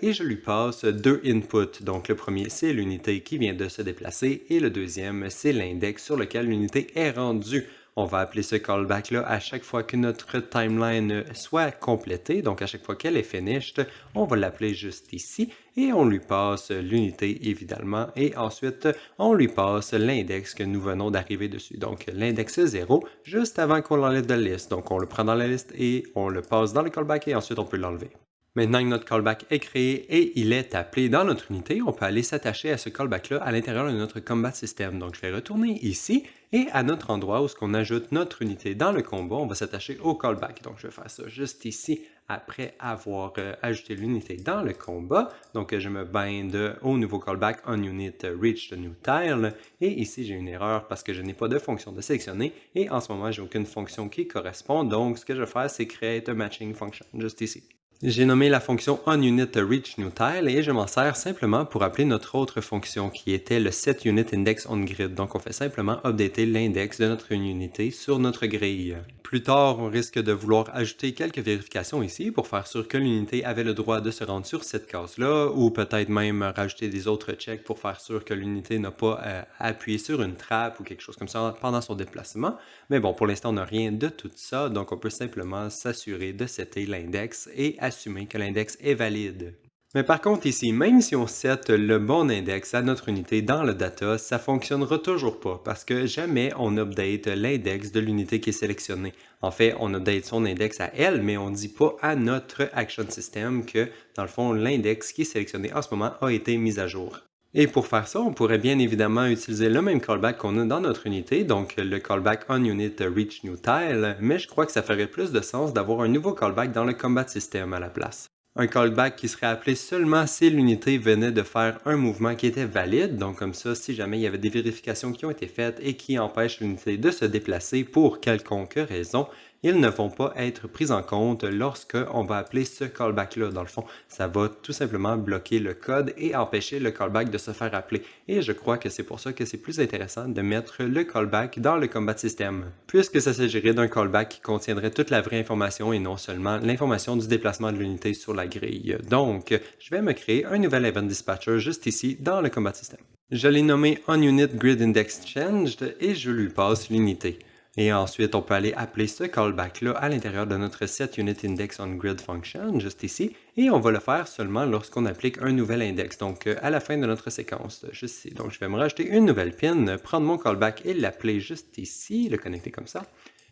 et je lui passe deux inputs. Donc le premier, c'est l'unité qui vient de se déplacer et le deuxième, c'est l'index sur lequel l'unité est rendue. On va appeler ce callback-là à chaque fois que notre timeline soit complétée. Donc à chaque fois qu'elle est finished, on va l'appeler juste ici et on lui passe l'unité évidemment et ensuite on lui passe l'index que nous venons d'arriver dessus. Donc l'index 0 juste avant qu'on l'enlève de la liste. Donc on le prend dans la liste et on le passe dans le callback et ensuite on peut l'enlever. Maintenant que notre callback est créé et il est appelé dans notre unité, on peut aller s'attacher à ce callback-là à l'intérieur de notre combat system. Donc je vais retourner ici et à notre endroit où on ajoute notre unité dans le combat, on va s'attacher au callback. Donc je vais faire ça juste ici après avoir ajouté l'unité dans le combat. Donc je me bind au nouveau callback on unit reach the new tile. Et ici j'ai une erreur parce que je n'ai pas de fonction de sélectionner et en ce moment j'ai aucune fonction qui correspond. Donc ce que je vais faire c'est créer un matching function juste ici. J'ai nommé la fonction onUnitReachNewTile et je m'en sers simplement pour appeler notre autre fonction qui était le setUnitIndexOnGrid. Donc on fait simplement updater l'index de notre unité sur notre grille. Plus tard, on risque de vouloir ajouter quelques vérifications ici pour faire sûr que l'unité avait le droit de se rendre sur cette case-là ou peut-être même rajouter des autres checks pour faire sûr que l'unité n'a pas appuyé sur une trappe ou quelque chose comme ça pendant son déplacement. Mais bon, pour l'instant, on n'a rien de tout ça, donc on peut simplement s'assurer de setter l'index et assumer que l'index est valide. Mais par contre ici, même si on set le bon index à notre unité dans le data, ça ne fonctionnera toujours pas parce que jamais on update l'index de l'unité qui est sélectionnée. En fait, on update son index à elle, mais on ne dit pas à notre action system que, dans le fond, l'index qui est sélectionné en ce moment a été mis à jour. Et pour faire ça, on pourrait bien évidemment utiliser le même callback qu'on a dans notre unité, donc le callback onUnitReachNewTile, mais je crois que ça ferait plus de sens d'avoir un nouveau callback dans le combat system à la place. Un callback qui serait appelé seulement si l'unité venait de faire un mouvement qui était valide, donc comme ça, si jamais il y avait des vérifications qui ont été faites et qui empêchent l'unité de se déplacer pour quelconque raison, ils ne vont pas être pris en compte lorsqu'on va appeler ce callback-là. Dans le fond, ça va tout simplement bloquer le code et empêcher le callback de se faire appeler. Et je crois que c'est pour ça que c'est plus intéressant de mettre le callback dans le combat system, puisque ça s'agirait d'un callback qui contiendrait toute la vraie information et non seulement l'information du déplacement de l'unité sur la grille. Donc, je vais me créer un nouvel event dispatcher juste ici dans le combat system. Je l'ai nommé onUnitGridIndexChanged et je lui passe l'unité. Et ensuite, on peut aller appeler ce callback-là à l'intérieur de notre setUnitIndexOnGrid function, juste ici, et on va le faire seulement lorsqu'on applique un nouvel index, donc à la fin de notre séquence, juste ici. Donc je vais me rajouter une nouvelle pin, prendre mon callback et l'appeler juste ici, le connecter comme ça,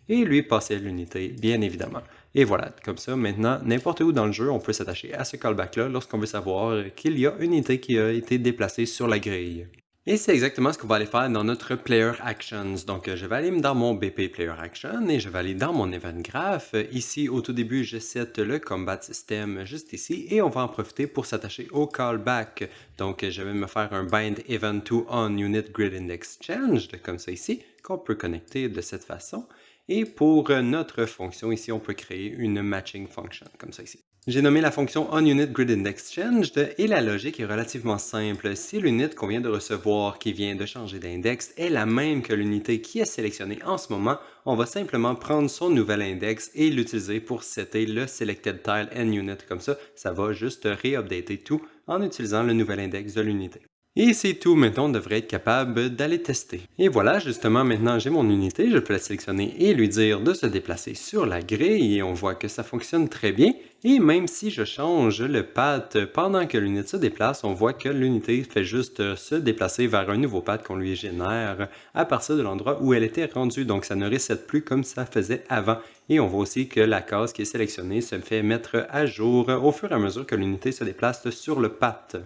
et lui passer l'unité, bien évidemment. Et voilà, comme ça, maintenant, n'importe où dans le jeu, on peut s'attacher à ce callback-là lorsqu'on veut savoir qu'il y a une unité qui a été déplacée sur la grille. Et c'est exactement ce qu'on va aller faire dans notre Player Actions. Donc, je vais aller dans mon BP Player Action et je vais aller dans mon Event Graph. Ici, au tout début, je set le Combat System juste ici et on va en profiter pour s'attacher au Callback. Donc, je vais me faire un Bind Event to onUnitGridIndexChanged, comme ça ici, qu'on peut connecter de cette façon. Et pour notre fonction ici, on peut créer une Matching Function, comme ça ici. J'ai nommé la fonction onUnitGridIndexChanged et la logique est relativement simple. Si l'unité qu'on vient de recevoir qui vient de changer d'index est la même que l'unité qui est sélectionnée en ce moment, on va simplement prendre son nouvel index et l'utiliser pour setter le selected_tile nUnit. Comme ça va juste réupdater tout en utilisant le nouvel index de l'unité. Et c'est tout, maintenant on devrait être capable d'aller tester. Et voilà, justement, maintenant j'ai mon unité, je peux la sélectionner et lui dire de se déplacer sur la grille et on voit que ça fonctionne très bien. Et même si je change le path pendant que l'unité se déplace, on voit que l'unité fait juste se déplacer vers un nouveau path qu'on lui génère à partir de l'endroit où elle était rendue. Donc ça ne reset plus comme ça faisait avant. Et on voit aussi que la case qui est sélectionnée se fait mettre à jour au fur et à mesure que l'unité se déplace sur le path.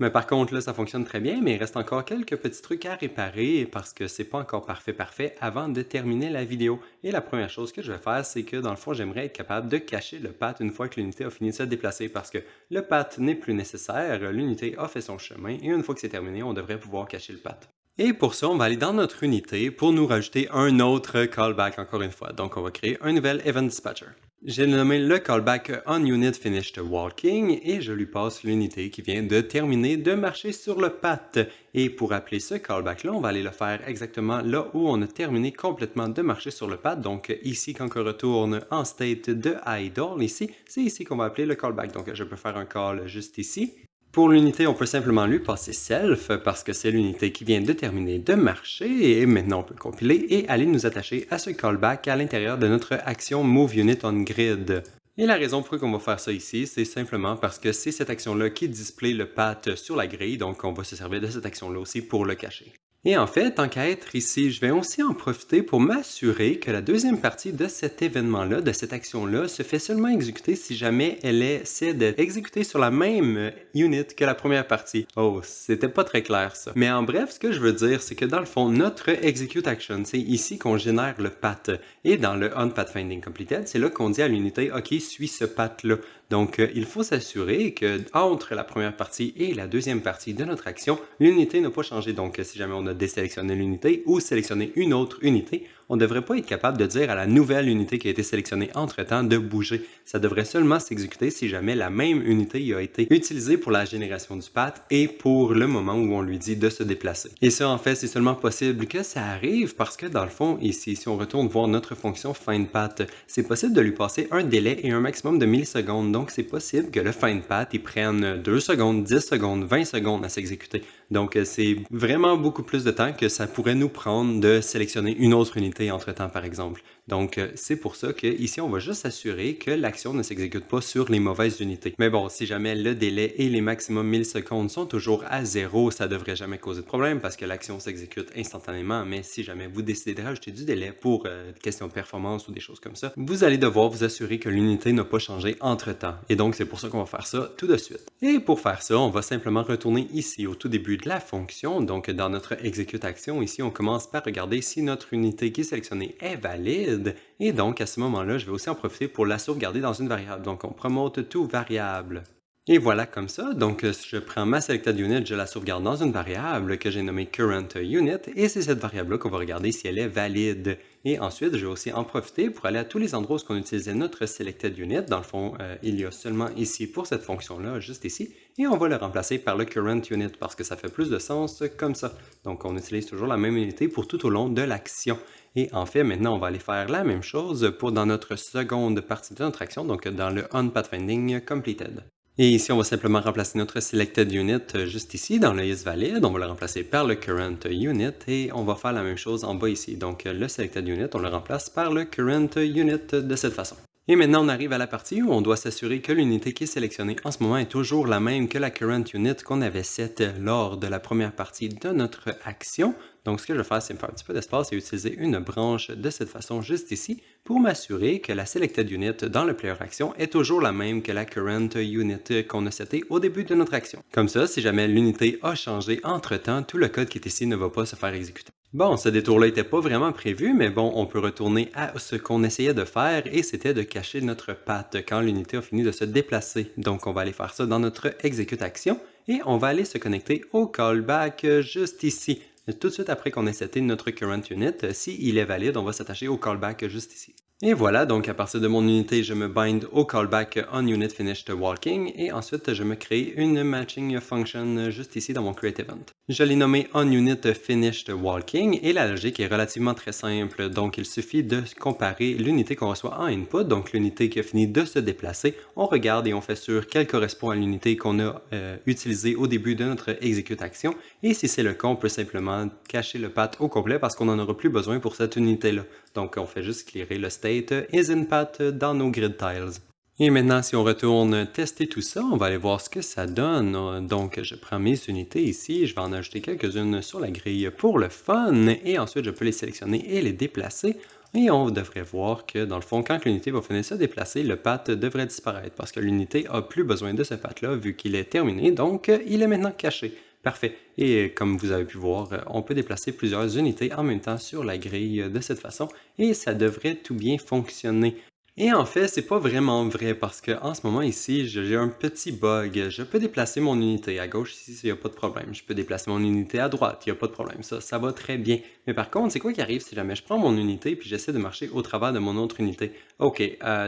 Mais par contre, là, ça fonctionne très bien, mais il reste encore quelques petits trucs à réparer parce que c'est pas encore parfait avant de terminer la vidéo. Et la première chose que je vais faire, c'est que dans le fond, j'aimerais être capable de cacher le path une fois que l'unité a fini de se déplacer parce que le path n'est plus nécessaire, l'unité a fait son chemin et une fois que c'est terminé, on devrait pouvoir cacher le path. Et pour ça, on va aller dans notre unité pour nous rajouter un autre callback encore une fois. Donc, on va créer un nouvel Event Dispatcher. J'ai nommé le callback onUnitFinishedWalking et je lui passe l'unité qui vient de terminer de marcher sur le path. Et pour appeler ce callback-là, on va aller le faire exactement là où on a terminé complètement de marcher sur le path. Donc ici, quand on retourne en state de idle, ici, c'est ici qu'on va appeler le callback. Donc je peux faire un call juste ici. Pour l'unité, on peut simplement lui passer self parce que c'est l'unité qui vient de terminer de marcher et maintenant on peut compiler et aller nous attacher à ce callback à l'intérieur de notre action moveUnitOnGrid. Et la raison pour laquelle on va faire ça ici, c'est simplement parce que c'est cette action-là qui display le path sur la grille, donc on va se servir de cette action-là aussi pour le cacher. Et en fait, tant qu'à être ici, je vais aussi en profiter pour m'assurer que la deuxième partie de cet événement-là, de cette action-là, se fait seulement exécuter si jamais elle essaie d'être exécutée sur la même unit que la première partie. Oh, c'était pas très clair ça. Mais en bref, ce que je veux dire, c'est que dans le fond, notre execute action, c'est ici qu'on génère le path. Et dans le onPathFinding completed, c'est là qu'on dit à l'unité, OK, suis ce path-là. Donc, il faut s'assurer que entre la première partie et la deuxième partie de notre action, l'unité n'a pas changé. Donc, si jamais on a désélectionné l'unité ou sélectionné une autre unité, on ne devrait pas être capable de dire à la nouvelle unité qui a été sélectionnée entre-temps de bouger. Ça devrait seulement s'exécuter si jamais la même unité a été utilisée pour la génération du path et pour le moment où on lui dit de se déplacer. Et ça, en fait, c'est seulement possible que ça arrive parce que dans le fond, ici, si on retourne voir notre fonction findPath, c'est possible de lui passer un délai et un maximum de millisecondes. Donc, c'est possible que le findPath, il prenne 2 secondes, 10 secondes, 20 secondes à s'exécuter. Donc, c'est vraiment beaucoup plus de temps que ça pourrait nous prendre de sélectionner une autre unité entre-temps, par exemple. Donc, c'est pour ça qu'ici, on va juste s'assurer que l'action ne s'exécute pas sur les mauvaises unités. Mais bon, si jamais le délai et les maximum millisecondes sont toujours à 0, ça devrait jamais causer de problème parce que l'action s'exécute instantanément. Mais si jamais vous décidez de rajouter du délai pour question de performance ou des choses comme ça, vous allez devoir vous assurer que l'unité n'a pas changé entre-temps. Et donc, c'est pour ça qu'on va faire ça tout de suite. Et pour faire ça, on va simplement retourner ici au tout début de la fonction. Donc, dans notre execute action, ici, on commence par regarder si notre unité qui est sélectionnée est valide. Et donc, à ce moment-là, je vais aussi en profiter pour la sauvegarder dans une variable. Donc, on promote to variable. Et voilà comme ça. Donc, je prends ma selected unit, je la sauvegarde dans une variable que j'ai nommée current unit. Et c'est cette variable-là qu'on va regarder si elle est valide. Et ensuite, je vais aussi en profiter pour aller à tous les endroits où on utilisait notre selected unit. Dans le fond, il y a seulement ici pour cette fonction-là, juste ici. Et on va le remplacer par le current unit parce que ça fait plus de sens comme ça. Donc, on utilise toujours la même unité pour tout au long de l'action. Et en fait, maintenant, on va aller faire la même chose pour dans notre seconde partie de notre action, donc dans le onPathFinding completed. Et ici, on va simplement remplacer notre selected unit juste ici dans le isValid. On va le remplacer par le current unit et on va faire la même chose en bas ici. Donc, le selected unit, on le remplace par le current unit de cette façon. Et maintenant, on arrive à la partie où on doit s'assurer que l'unité qui est sélectionnée en ce moment est toujours la même que la current unit qu'on avait set lors de la première partie de notre action. Donc, ce que je vais faire, c'est me faire un petit peu d'espace et utiliser une branche de cette façon juste ici pour m'assurer que la selected unit dans le player action est toujours la même que la current unit qu'on a setée au début de notre action. Comme ça, si jamais l'unité a changé entre-temps, tout le code qui est ici ne va pas se faire exécuter. Bon, ce détour-là n'était pas vraiment prévu, mais bon, on peut retourner à ce qu'on essayait de faire et c'était de cacher notre path quand l'unité a fini de se déplacer. Donc, on va aller faire ça dans notre execute action et on va aller se connecter au callback juste ici. Tout de suite après qu'on ait seté notre current unit, s'il est valide, on va s'attacher au callback juste ici. Et voilà, donc à partir de mon unité, je me bind au callback onUnitFinishedWalking et ensuite je me crée une matching function juste ici dans mon createEvent. Je l'ai nommé onUnitFinishedWalking et la logique est relativement très simple, donc il suffit de comparer l'unité qu'on reçoit en input, donc l'unité qui a fini de se déplacer, on regarde et on fait sûr qu'elle correspond à l'unité qu'on a utilisée au début de notre execute action et si c'est le cas, on peut simplement cacher le path au complet parce qu'on n'en aura plus besoin pour cette unité-là. Donc, on fait juste clearer le state is in path dans nos grid tiles. Et maintenant, si on retourne tester tout ça, on va aller voir ce que ça donne. Donc, je prends mes unités ici, je vais en ajouter quelques-unes sur la grille pour le fun, et ensuite, je peux les sélectionner et les déplacer. Et on devrait voir que, dans le fond, quand l'unité va finir de se déplacer, le path devrait disparaître parce que l'unité n'a plus besoin de ce path-là vu qu'il est terminé, donc il est maintenant caché. Parfait. Et comme vous avez pu voir, on peut déplacer plusieurs unités en même temps sur la grille de cette façon et ça devrait tout bien fonctionner. Et en fait, c'est pas vraiment vrai parce que en ce moment ici, j'ai un petit bug. Je peux déplacer mon unité à gauche ici, il n'y a pas de problème. Je peux déplacer mon unité à droite, il n'y a pas de problème. Ça va très bien. Mais par contre, c'est quoi qui arrive si jamais je prends mon unité puis j'essaie de marcher au travers de mon autre unité? Ok,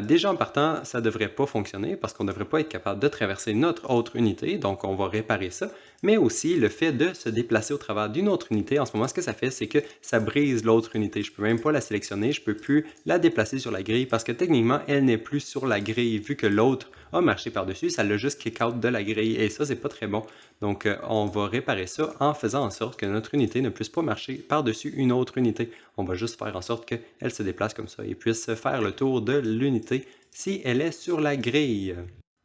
déjà en partant, ça devrait pas fonctionner parce qu'on devrait pas être capable de traverser notre autre unité, donc on va réparer ça. Mais aussi, le fait de se déplacer au travers d'une autre unité, en ce moment, ce que ça fait, c'est que ça brise l'autre unité. Je peux même pas la sélectionner, je peux plus la déplacer sur la grille parce que techniquement, elle n'est plus sur la grille. Vu que l'autre a marché par-dessus, ça l'a juste kick out de la grille et ça, c'est pas très bon. Donc, on va réparer ça en faisant en sorte que notre unité ne puisse pas marcher par-dessus une autre unité. On va juste faire en sorte qu'elle se déplace comme ça et puisse faire le tour de l'unité si elle est sur la grille.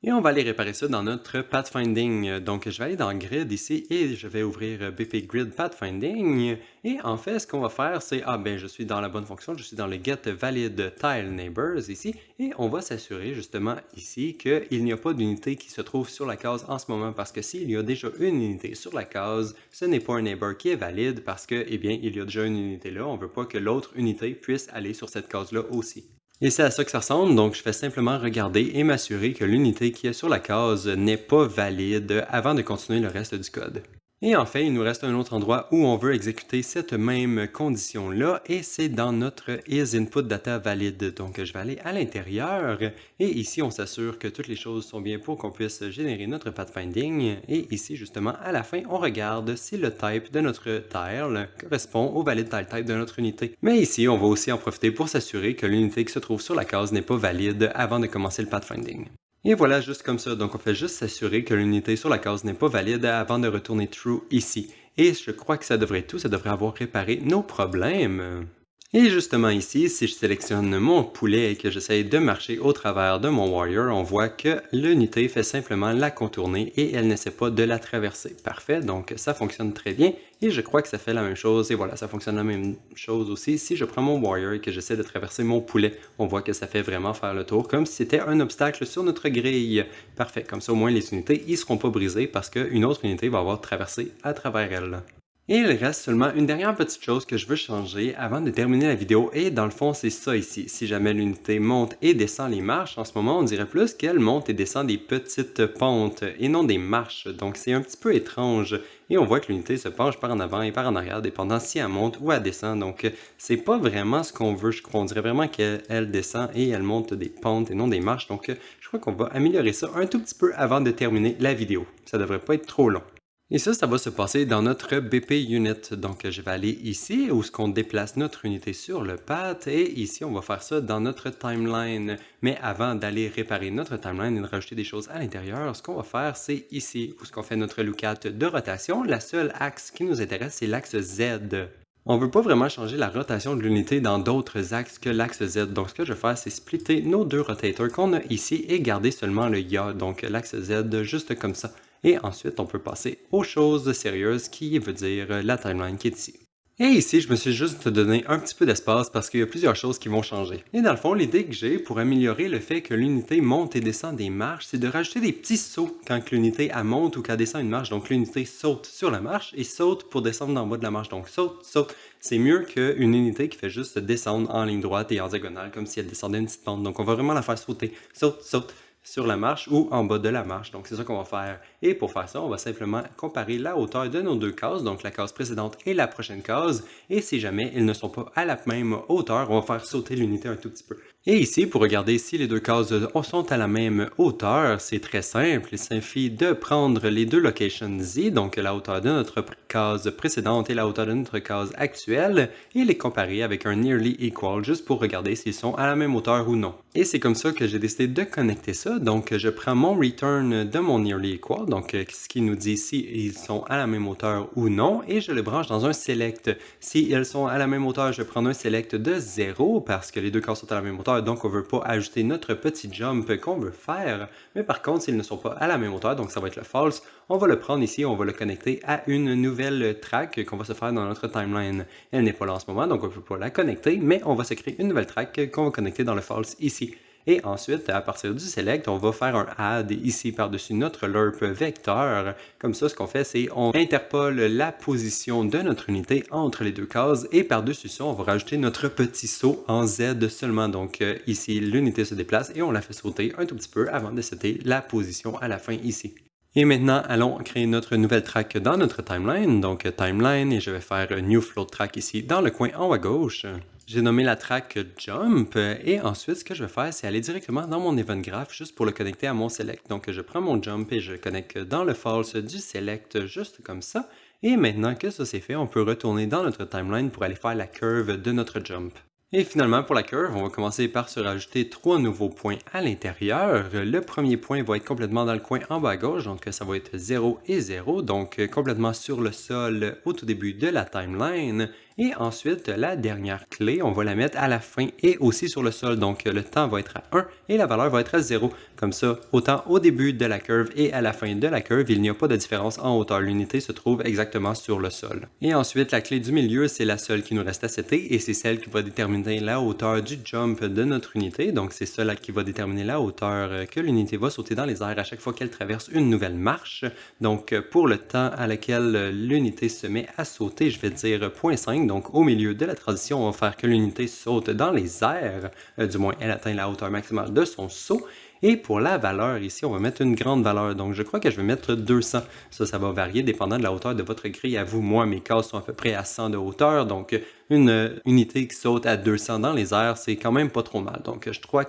Et on va aller réparer ça dans notre pathfinding. Donc, je vais aller dans Grid ici et je vais ouvrir BP Grid Pathfinding. Et en fait, ce qu'on va faire, c'est, je suis dans la bonne fonction, je suis dans le Get Valid Tile Neighbors ici. Et on va s'assurer justement ici qu'il n'y a pas d'unité qui se trouve sur la case en ce moment. Parce que s'il y a déjà une unité sur la case, ce n'est pas un neighbor qui est valide parce que, eh bien, il y a déjà une unité là. On ne veut pas que l'autre unité puisse aller sur cette case-là aussi. Et c'est à ça que ça ressemble, donc je vais simplement regarder et m'assurer que l'unité qui est sur la case n'est pas valide avant de continuer le reste du code. Et enfin, il nous reste un autre endroit où on veut exécuter cette même condition-là, et c'est dans notre isInputData valide. Donc, je vais aller à l'intérieur, et ici, on s'assure que toutes les choses sont bien pour qu'on puisse générer notre pathfinding. Et ici, justement, à la fin, on regarde si le type de notre tile correspond au valid tile type de notre unité. Mais ici, on va aussi en profiter pour s'assurer que l'unité qui se trouve sur la case n'est pas valide avant de commencer le pathfinding. Et voilà, juste comme ça. Donc, on fait juste s'assurer que l'unité sur la case n'est pas valide avant de retourner true ici. Et je crois que ça devrait être tout. Ça devrait avoir réparé nos problèmes. Et justement ici, si je sélectionne mon poulet et que j'essaye de marcher au travers de mon warrior, on voit que l'unité fait simplement la contourner et elle n'essaie pas de la traverser. Parfait, donc ça fonctionne très bien et je crois que ça fait la même chose. Et voilà, ça fonctionne la même chose aussi. Si je prends mon warrior et que j'essaie de traverser mon poulet, on voit que ça fait vraiment faire le tour comme si c'était un obstacle sur notre grille. Parfait, comme ça au moins les unités ne seront pas brisées parce qu'une autre unité va avoir traversé à travers elle. Et il reste seulement une dernière petite chose que je veux changer avant de terminer la vidéo et dans le fond c'est ça ici. Si jamais l'unité monte et descend les marches, en ce moment on dirait plus qu'elle monte et descend des petites pentes et non des marches. Donc c'est un petit peu étrange et on voit que l'unité se penche par en avant et par en arrière dépendant si elle monte ou elle descend. Donc c'est pas vraiment ce qu'on veut, je crois. On dirait vraiment qu'elle descend et elle monte des pentes et non des marches. Donc je crois qu'on va améliorer ça un tout petit peu avant de terminer la vidéo. Ça devrait pas être trop long. Et ça va se passer dans notre BP Unit. Donc, je vais aller ici où on déplace notre unité sur le path et ici, on va faire ça dans notre timeline. Mais avant d'aller réparer notre timeline et de rajouter des choses à l'intérieur, ce qu'on va faire, c'est ici où on fait notre lookout de rotation. La seule axe qui nous intéresse, c'est l'axe Z. On ne veut pas vraiment changer la rotation de l'unité dans d'autres axes que l'axe Z. Donc, ce que je vais faire, c'est splitter nos deux rotators qu'on a ici et garder seulement le YA, donc l'axe Z, juste comme ça. Et ensuite, on peut passer aux choses sérieuses qui veut dire la timeline qui est ici. Et ici, je me suis juste donné un petit peu d'espace parce qu'il y a plusieurs choses qui vont changer. Et dans le fond, l'idée que j'ai pour améliorer le fait que l'unité monte et descend des marches, c'est de rajouter des petits sauts quand l'unité monte ou qu'elle descend une marche. Donc l'unité saute sur la marche et saute pour descendre en bas de la marche. Donc saute, saute. C'est mieux qu'une unité qui fait juste descendre en ligne droite et en diagonale comme si elle descendait une petite pente. Donc on va vraiment la faire sauter. Saute, saute sur la marche ou en bas de la marche. Donc, c'est ça qu'on va faire. Et pour faire ça, on va simplement comparer la hauteur de nos deux cases, donc la case précédente et la prochaine case. Et si jamais ils ne sont pas à la même hauteur, on va faire sauter l'unité un tout petit peu. Et ici, pour regarder si les deux cases sont à la même hauteur, c'est très simple. Il suffit de prendre les deux locations Z, donc la hauteur de notre case précédente et la hauteur de notre case actuelle, et les comparer avec un nearly equal, juste pour regarder s'ils sont à la même hauteur ou non. Et c'est comme ça que j'ai décidé de connecter ça. Donc, je prends mon return de mon nearly equal, donc ce qui nous dit si ils sont à la même hauteur ou non, et je le branche dans un select. Si ils sont à la même hauteur, je prends un select de 0 parce que les deux cases sont à la même hauteur, donc on ne veut pas ajouter notre petit jump qu'on veut faire. Mais par contre, s'ils ne sont pas à la même hauteur, donc ça va être le false, on va le prendre ici, on va le connecter à une nouvelle track qu'on va se faire dans notre timeline. Elle n'est pas là en ce moment, donc on ne peut pas la connecter, mais on va se créer une nouvelle track qu'on va connecter dans le false ici. Et ensuite, à partir du select, on va faire un add ici par-dessus notre lerp vecteur. Comme ça, ce qu'on fait, c'est on interpole la position de notre unité entre les deux cases et par-dessus ça, on va rajouter notre petit saut en Z seulement. Donc ici, l'unité se déplace et on la fait sauter un tout petit peu avant de setter la position à la fin ici. Et maintenant, allons créer notre nouvelle track dans notre timeline. Donc timeline, et je vais faire new float track ici dans le coin en haut à gauche. J'ai nommé la track Jump et ensuite ce que je vais faire c'est aller directement dans mon event graph juste pour le connecter à mon select. Donc je prends mon Jump et je connecte dans le false du select juste comme ça. Et maintenant que ça c'est fait, on peut retourner dans notre timeline pour aller faire la curve de notre Jump. Et finalement, pour la curve, on va commencer par se rajouter 3 nouveaux points à l'intérieur. Le premier point va être complètement dans le coin en bas à gauche, donc ça va être 0 et 0, donc complètement sur le sol au tout début de la timeline. Et ensuite, la dernière clé, on va la mettre à la fin et aussi sur le sol. Donc, le temps va être à 1 et la valeur va être à 0. Comme ça, autant au début de la curve et à la fin de la curve, il n'y a pas de différence en hauteur. L'unité se trouve exactement sur le sol. Et ensuite, la clé du milieu, c'est la seule qui nous reste à setter et c'est celle qui va déterminer la hauteur du jump de notre unité. Donc, c'est celle qui va déterminer la hauteur que l'unité va sauter dans les airs à chaque fois qu'elle traverse une nouvelle marche. Donc, pour le temps à laquelle l'unité se met à sauter, je vais dire 0.5. Donc, au milieu de la transition, on va faire que l'unité saute dans les airs. Du moins, elle atteint la hauteur maximale de son saut. Et pour la valeur, ici, on va mettre une grande valeur. Donc, je crois que je vais mettre 200. Ça va varier dépendant de la hauteur de votre grille. À vous, moi, mes cases sont à peu près à 100 de hauteur. Donc, une unité qui saute à 200 dans les airs, c'est quand même pas trop mal. Donc, je crois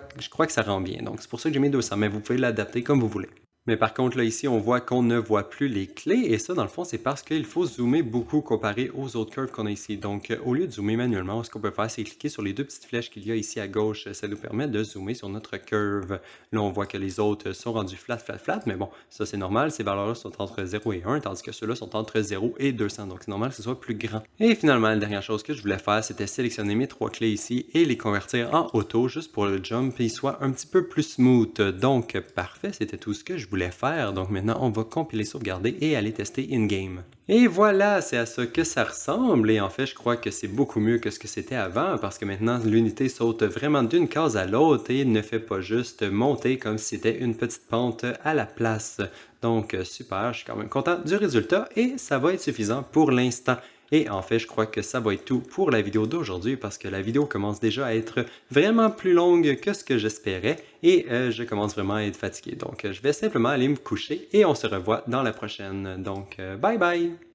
que ça rend bien. Donc, c'est pour ça que j'ai mis 200, mais vous pouvez l'adapter comme vous voulez. Mais par contre, là, ici, on voit qu'on ne voit plus les clés. Et ça, dans le fond, c'est parce qu'il faut zoomer beaucoup comparé aux autres curves qu'on a ici. Donc, au lieu de zoomer manuellement, ce qu'on peut faire, c'est cliquer sur les deux petites flèches qu'il y a ici à gauche. Ça nous permet de zoomer sur notre curve. Là, on voit que les autres sont rendus flat. Mais bon, ça, c'est normal. Ces valeurs-là sont entre 0 et 1, tandis que ceux-là sont entre 0 et 200. Donc, c'est normal que ce soit plus grand. Et finalement, la dernière chose que je voulais faire, c'était sélectionner mes 3 clés ici et les convertir en auto, juste pour le jump et il soit un petit peu plus smooth. Donc, parfait, c'était tout ce que je voulais faire. Donc maintenant, on va compiler, sauvegarder et aller tester in-game. Et voilà, c'est à ça que ça ressemble. Et en fait, je crois que c'est beaucoup mieux que ce que c'était avant parce que maintenant, l'unité saute vraiment d'une case à l'autre et ne fait pas juste monter comme si c'était une petite pente à la place. Donc, super, je suis quand même content du résultat et ça va être suffisant pour l'instant. Et en fait, je crois que ça va être tout pour la vidéo d'aujourd'hui parce que la vidéo commence déjà à être vraiment plus longue que ce que j'espérais et je commence vraiment à être fatigué. Donc, je vais simplement aller me coucher et on se revoit dans la prochaine. Donc, bye bye!